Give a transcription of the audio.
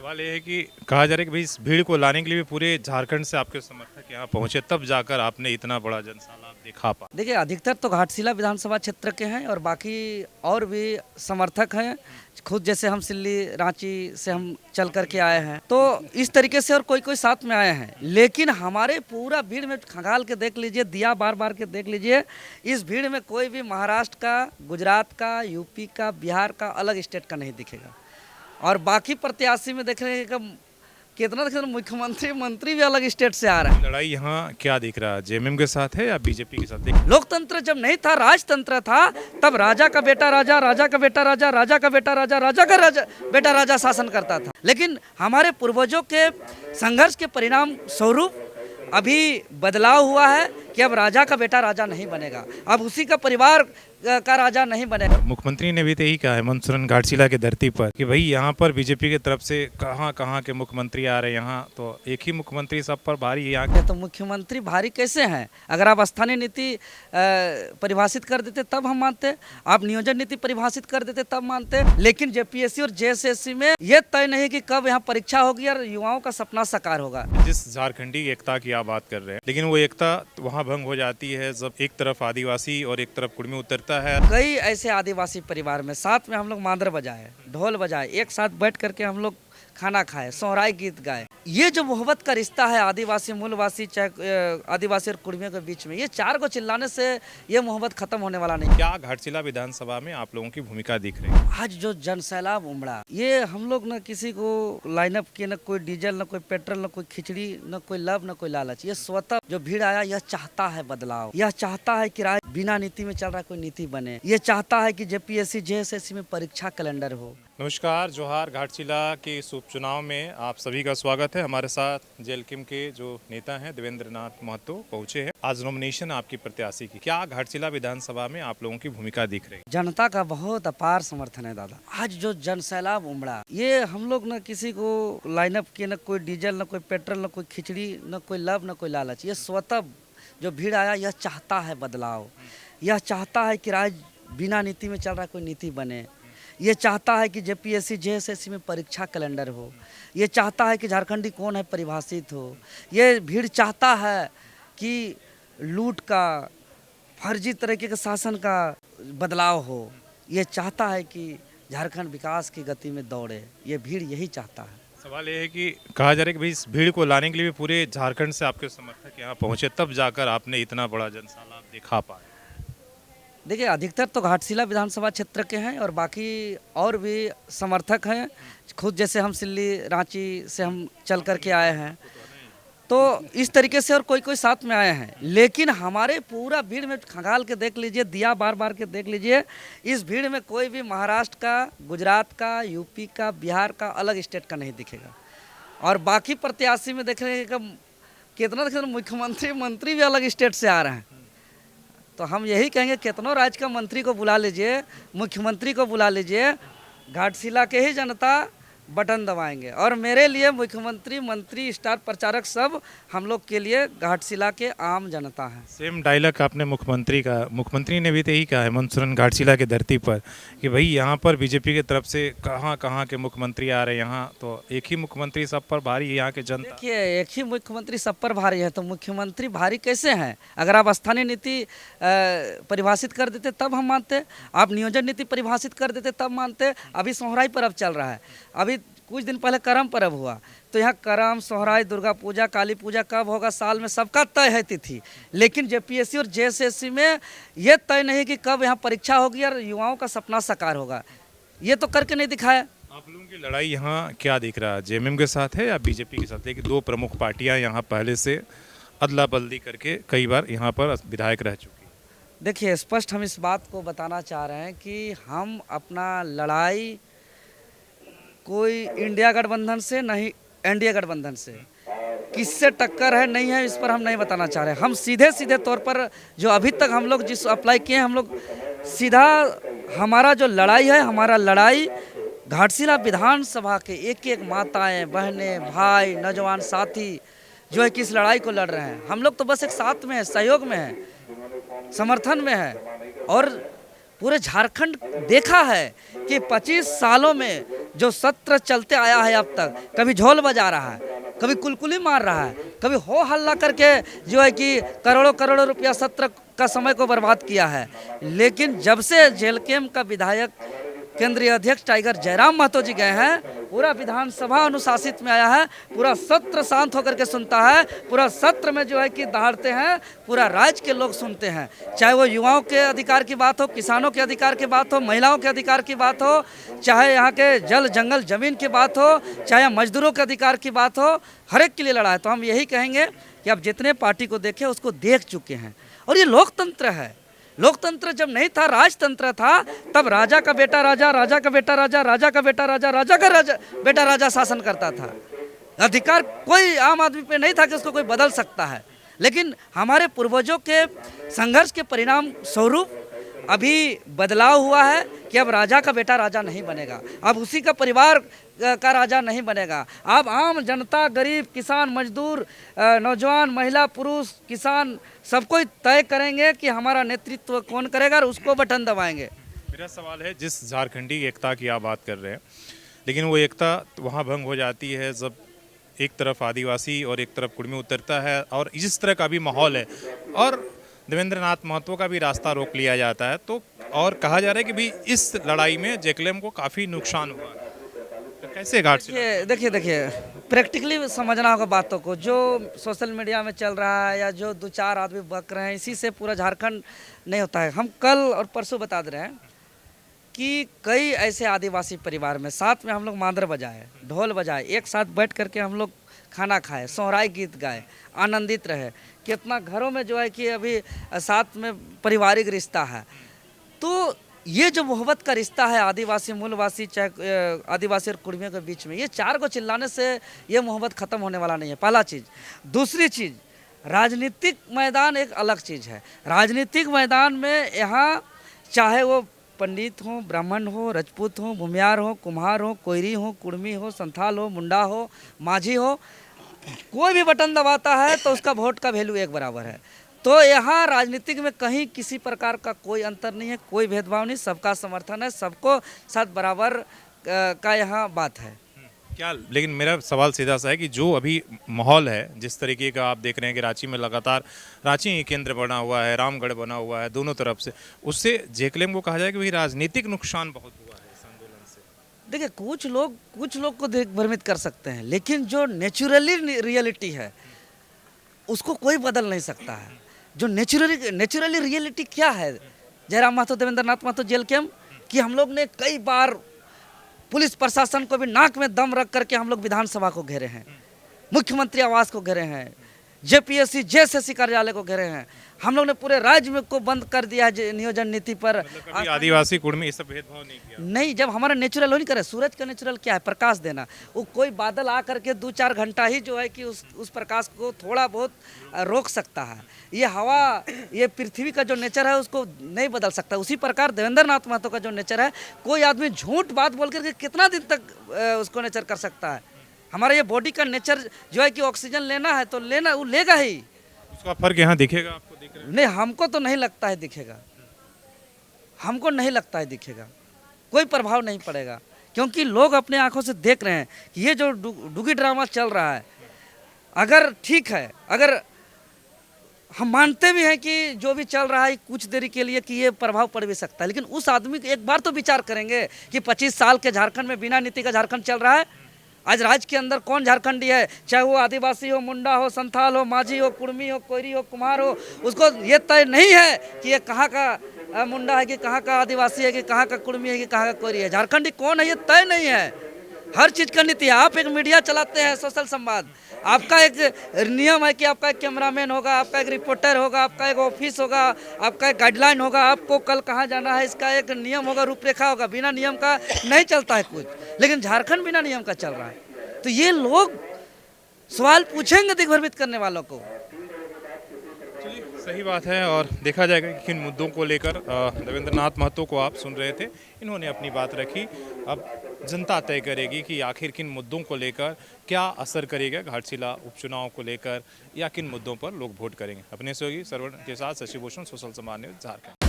सवाल ये है कि कहा जा रहा है कि भाई इस भीड़ को लाने के लिए भी पूरे झारखंड से आपके समर्थक यहाँ पहुंचे, तब जाकर आपने इतना बड़ा जनसैलाब दिखा पा। देखिए, अधिकतर तो घाटशिला विधानसभा क्षेत्र के हैं और बाकी और भी समर्थक हैं। खुद जैसे हम सिल्ली रांची से हम चल करके आए हैं, तो इस तरीके से और कोई कोई साथ में आए हैं। लेकिन हमारे पूरा भीड़ में खंगाल के देख लीजिए, दिया बार बार के देख लीजिए, इस भीड़ में कोई भी महाराष्ट्र का, गुजरात का, यूपी का, बिहार का, अलग स्टेट का नहीं दिखेगा। और बाकी प्रत्याशी में देख रहे हैं कि कितना देख रहे हैं, मुख्यमंत्री मंत्री भी अलग स्टेट से आ रहा है। लड़ाई यहाँ क्या दिख रहा है, जेएमएम के साथ है या बीजेपी के साथ? लोकतंत्र जब नहीं था, राजतंत्र था, तब राजा का बेटा राजा, राजा का बेटा राजा, राजा का बेटा राजा, राजा का बेटा राजा शासन करता था। लेकिन हमारे पूर्वजों के संघर्ष के परिणाम स्वरूप अभी बदलाव हुआ है कि अब राजा का बेटा राजा नहीं बनेगा, अब उसी का परिवार का राजा नहीं बनेगा। मुख्यमंत्री ने भी तो यही कहा है मंसूरन घाटशिला की धरती पर कि भाई यहाँ पर बीजेपी की तरफ से कहाँ कहाँ के मुख्यमंत्री आ रहे हैं, यहाँ तो एक ही मुख्यमंत्री सब पर भारी है। यहाँ के तो मुख्यमंत्री भारी कैसे हैं? अगर आप स्थानीय नीति परिभाषित कर देते तब हम मानते, आप नियोजन नीति परिभाषित कर देते तब मानते। लेकिन जेपीएससी और जेएसएससी में ये तय नहीं कि कब यहाँ परीक्षा होगी और युवाओं का सपना साकार होगा। जिस झारखंडी एकता की आप बात कर रहे हैं, लेकिन वो एकता वहाँ भंग हो जाती है जब एक तरफ आदिवासी और एक तरफ कुर्मी उतरता है। कई ऐसे आदिवासी परिवार में साथ में हम लोग मांदर बजाए, ढोल बजाए, एक साथ बैठ करके हम लोग खाना खाए, सोहराई गीत गाए। ये जो मोहब्बत का रिश्ता है आदिवासी मूलवासी चाहे आदिवासी और कुर्मियों के बीच में, ये चार को चिल्लाने से ये मोहब्बत खत्म होने वाला नहीं। क्या घाटशिला विधानसभा में आप लोगों की भूमिका दिख रही है? आज जो जनसैलाब उमड़ा, ये हम लोग न किसी को लाइनअप किए, न कोई डीजल, न कोई पेट्रोल, न कोई खिचड़ी, न कोई लव, न कोई लालच। ये स्वतः जो भीड़ आया, यह चाहता है बदलाव, यह चाहता है कि बिना नीति में चल रहा कोई नीति बने, ये चाहता है कि जेपीएससी जेएसएससी में परीक्षा कैलेंडर हो। नमस्कार, जोहार। घाटशिला के इस उपचुनाव में आप सभी का स्वागत है। हमारे साथ जेएलकेम के जो नेता हैं देवेंद्र नाथ महतो पहुंचे हैं। आज नॉमिनेशन आपकी प्रत्याशी की, क्या घाटशिला विधानसभा में आप लोगों की भूमिका दिख रही है? जनता का बहुत अपार समर्थन है दादा। आज जो जनसैलाब उमड़ा, ये हम लोग न किसी को लाइनअप किए, न कोई डीजल, न कोई पेट्रोल, न कोई खिचड़ी, न कोई लव, न कोई लालच। ये स्वतः जो भीड़ आया, यह चाहता है बदलाव, यह चाहता है कि बिना नीति में चल रहा कोई नीति बने, ये चाहता है कि जेपीएससी जेएसएससी में परीक्षा कैलेंडर हो, ये चाहता है कि झारखंडी कौन है परिभाषित हो। ये भीड़ चाहता है कि लूट का, फर्जी तरीके के शासन का बदलाव हो। ये चाहता है कि झारखंड विकास की गति में दौड़े। ये भीड़ यही चाहता है। सवाल ये है कि कहा जा रहा है कि भाई इस भीड़ को लाने के लिए भी पूरे झारखंड से आपके समर्थक यहाँ पहुंचे, तब जाकर आपने इतना बड़ा जनसैलाब दिखा पाया। देखिए, अधिकतर तो घाटशिला विधानसभा क्षेत्र के हैं और बाकी और भी समर्थक हैं। खुद जैसे हम सिल्ली रांची से हम चल करके आए हैं, तो इस तरीके से और कोई कोई साथ में आए हैं। लेकिन हमारे पूरा भीड़ में खंगाल के देख लीजिए, दिया बार बार के देख लीजिए, इस भीड़ में कोई भी महाराष्ट्र का, गुजरात का, यूपी का, बिहार का, अलग स्टेट का नहीं दिखेगा। और बाकी प्रत्याशी में देख रहे हैं कि कितना देख रहे हैं, मुख्यमंत्री मंत्री भी अलग स्टेट से आ रहे हैं। तो हम यही कहेंगे, कितनों राज्य का मंत्री को बुला लीजिए, मुख्यमंत्री को बुला लीजिए, घाटशिला के ही जनता बटन दबाएंगे। और मेरे लिए मुख्यमंत्री, मंत्री, स्टार प्रचारक सब हम लोग के लिए घाटशिला के आम जनता है। सेम डायलॉग आपने मुख्यमंत्री का, मुख्यमंत्री ने भी तो यही कहा है मंसूरन घाटशिला की धरती पर कि भाई यहाँ पर बीजेपी की तरफ से कहाँ कहाँ के मुख्यमंत्री आ रहे हैं, यहाँ तो एक ही मुख्यमंत्री सब पर भारी है। यहाँ के जनता, देखिए, एक ही मुख्यमंत्री सब पर भारी है, तो मुख्यमंत्री भारी कैसे हैं? अगर आप स्थानीय नीति परिभाषित कर देते तब हम मानते, आप नियोजन नीति परिभाषित कर देते तब मानते। अभी सोहराई पर्व चल रहा है, अभी कुछ दिन पहले करम पर्व हुआ, तो यहाँ करम, सोहराई, दुर्गा पूजा, काली पूजा कब होगा साल में, सबका तय है तिथि। लेकिन जेपीएससी और जेएसएससी में ये तय नहीं कि कब यहाँ परीक्षा होगी और युवाओं का सपना साकार होगा। ये तो करके नहीं दिखाया। आप लोगों की लड़ाई यहाँ क्या दिख रहा है, जेएमएम के साथ है या बीजेपी के साथ? लेकिन दो प्रमुख पार्टियाँ यहाँ पहले से अदला बदली करके कई बार यहाँ पर विधायक रह चुकी। देखिए, स्पष्ट हम इस बात को बताना चाह रहे हैं कि हम अपना लड़ाई कोई इंडिया गठबंधन से, नहीं एनडीए गठबंधन से, किससे टक्कर है नहीं है, इस पर हम नहीं बताना चाह रहे। हम सीधे सीधे तौर पर जो अभी तक हम लोग जिस अप्लाई किए हैं, हम लोग सीधा, हमारा जो लड़ाई है, हमारा लड़ाई घाटशिला विधानसभा के एक एक माताएं, बहनें, भाई, नौजवान साथी जो है कि इस लड़ाई को लड़ रहे हैं। हम लोग तो बस एक साथ में है, सहयोग में है, समर्थन में है। और पूरे झारखंड देखा है कि 25 सालों में जो सत्र चलते आया है अब तक, कभी ढोल बजा रहा है, कभी कुलकुली मार रहा है, कभी हो हल्ला करके जो है कि करोड़ों करोड़ों रुपया सत्र का समय को बर्बाद किया है। लेकिन जब से जेलकेम का विधायक केंद्रीय अध्यक्ष टाइगर जयराम महतो जी गए हैं, पूरा विधानसभा अनुशासित में आया है, पूरा सत्र शांत होकर के सुनता है, पूरा सत्र में जो है कि दहाड़ते हैं, पूरा राज्य के लोग सुनते हैं। चाहे वो युवाओं के अधिकार की बात हो, किसानों के अधिकार की बात हो, महिलाओं के अधिकार की बात हो, चाहे यहाँ के जल जंगल जमीन की बात हो, चाहे मजदूरों के अधिकार की बात हो, हर एक के लिए लड़ा है। तो हम यही कहेंगे कि आप जितने पार्टी को देखें उसको देख चुके हैं। और ये लोकतंत्र है। लोकतंत्र जब नहीं था, राजतंत्र था, तब राजा का बेटा राजा, राजा का बेटा राजा, राजा का बेटा राजा, राजा का बेटा राजा शासन करता था। अधिकार कोई आम आदमी पे नहीं था कि उसको कोई बदल सकता है। लेकिन हमारे पूर्वजों के संघर्ष के परिणाम स्वरूप अभी बदलाव हुआ है कि अब राजा का बेटा राजा नहीं बनेगा, अब उसी का परिवार का राजा नहीं बनेगा। अब आम जनता, गरीब, किसान, मजदूर, नौजवान, महिला, पुरुष, किसान सबको तय करेंगे कि हमारा नेतृत्व कौन करेगा और उसको बटन दबाएंगे। मेरा सवाल है, जिस झारखंडी एकता की आप बात कर रहे हैं, लेकिन वो एकता वहाँ भंग हो जाती है जब एक तरफ आदिवासी और एक तरफ कुर्मी उतरता है, और इस तरह का भी माहौल है और देवेंद्र नाथ महतो का भी रास्ता रोक लिया जाता है। तो और कहा जा रहा है कि भी इस लड़ाई में जेकेएम को काफ़ी नुकसान हुआ है। तो कैसे घाटशिला? देखिए प्रैक्टिकली समझना होगा बातों को। जो सोशल मीडिया में चल रहा है या जो दो चार आदमी बक रहे हैं, इसी से पूरा झारखंड नहीं होता है। हम कल और परसों बता दे रहे हैं कि कई ऐसे आदिवासी परिवार में साथ में हम लोग मांदर बजाए, ढोल बजाए, एक साथ बैठ करके हम लोग खाना खाए, सोहराई गीत गाए, आनंदित रहे। कितना घरों में जो है कि अभी साथ में पारिवारिक रिश्ता है। तो ये जो मोहब्बत का रिश्ता है आदिवासी मूलवासी चाहे आदिवासी और कुर्मियों के बीच में, ये चार को चिल्लाने से ये मोहब्बत ख़त्म होने वाला नहीं है, पहला चीज़। दूसरी चीज़, राजनीतिक मैदान एक अलग चीज़ है। राजनीतिक मैदान में यहाँ चाहे वो पंडित हो, ब्राह्मण हो, राजपूत हो, भूमियार हो, कुम्हार हो, कोयरी हो, कुर्मी हो, संथाल हो, मुंडा हो, माझी हो, कोई भी बटन दबाता है तो उसका वोट का वैल्यू एक बराबर है। तो यहाँ राजनीतिक में कहीं किसी प्रकार का कोई अंतर नहीं है, कोई भेदभाव नहीं, सबका समर्थन है, सबको साथ बराबर का यहाँ बात है। क्या, लेकिन मेरा सवाल सीधा सा है कि जो अभी माहौल है, जिस तरीके का आप देख रहे हैं कि रांची में लगातार रांची केंद्र बना हुआ है, रामगढ़ बना हुआ है, दोनों तरफ से, उससे जेकेएम को कहा जाए कि भाई राजनीतिक नुकसान बहुत हुआ है इस आंदोलन से। देखिए कुछ लोग को भ्रमित कर सकते हैं, लेकिन जो नेचुरली रियलिटी है उसको कोई बदल नहीं सकता है। जो नेचुरली रियलिटी क्या है, जयराम महतो, देवेंद्र नाथ महतो जेलकेएम, कि हम लोग ने कई बार पुलिस प्रशासन को भी नाक में दम रख करके हम लोग विधानसभा को घेरे हैं, मुख्यमंत्री आवास को घेरे हैं, जेपीएससी जेएसएससी कार्यालय को घेरे हैं। हम लोग ने पूरे राज्य में को बंद कर दिया है नियोजन नीति पर। कभी आदिवासी कुर्मी ये सब भेदभाव नहीं किया? नहीं, जब हमारा नेचुरल हो नहीं करे। सूरज का नेचुरल क्या है? प्रकाश देना। वो कोई बादल आ करके 2-4 घंटा ही जो है कि उस प्रकाश को थोड़ा बहुत रोक सकता है। ये हवा, ये पृथ्वी का जो नेचर है उसको नहीं बदल सकता। उसी प्रकार देवेंद्र नाथ महतो का जो नेचर है, कोई आदमी झूठ बात बोल करके कितना दिन तक उसको नेचर कर सकता है। हमारा ये बॉडी का नेचर जो है कि ऑक्सीजन लेना है तो लेना, वो लेगा ही। उसका फर्क यहाँ दिखेगा आपको? दिख रहा है? नहीं, हमको तो नहीं लगता है दिखेगा, हमको नहीं लगता है दिखेगा, कोई प्रभाव नहीं पड़ेगा। क्योंकि लोग अपने आंखों से देख रहे हैं कि ये जो डुगी ड्रामा चल रहा है, अगर ठीक है, अगर हम मानते भी हैं कि जो भी चल रहा है कुछ देरी के लिए कि ये प्रभाव पड़ भी सकता है, लेकिन उस आदमी को एक बार तो विचार करेंगे कि 25 साल के झारखंड में बिना नीति का झारखंड चल रहा है। आज राज्य के अंदर कौन झारखंडी है, चाहे वो आदिवासी हो, मुंडा हो, संथाल हो, माझी हो, कुर्मी हो, कोयरी हो, कुम्हार हो, उसको ये तय नहीं है कि ये कहाँ का मुंडा है, कि कहाँ का आदिवासी है, कि कहाँ का कुर्मी है, कि कहाँ का कोयरी है। झारखंडी कौन है ये तय नहीं है। हर चीज़ का नीति है। आप एक मीडिया चलाते हैं, सोशल संवाद, आपका एक नियम है कि आपका एक कैमरामैन होगा, आपका एक रिपोर्टर होगा, आपका एक ऑफिस होगा, आपका एक गाइडलाइन होगा, आपको कल कहाँ जाना है इसका एक नियम होगा, रूपरेखा होगा। बिना नियम का नहीं चलता है कुछ, लेकिन झारखंड बिना नियम का चल रहा है। तो ये लोग सवाल पूछेंगे दिग्भ्रमित करने वालों को। चलिए, सही बात है। और देखा जाएगा कि किन मुद्दों को लेकर देवेंद्र नाथ महतो को आप सुन रहे थे, इन्होंने अपनी बात रखी। अब जनता तय करेगी कि आखिर किन मुद्दों को लेकर क्या असर करेगा घाटशिला उपचुनाव को लेकर, या किन मुद्दों पर लोग वोट करेंगे। अपने सहयोगी सरवण के साथ शशि भूषण, सोशल समाज न्यूज़, झारखंड।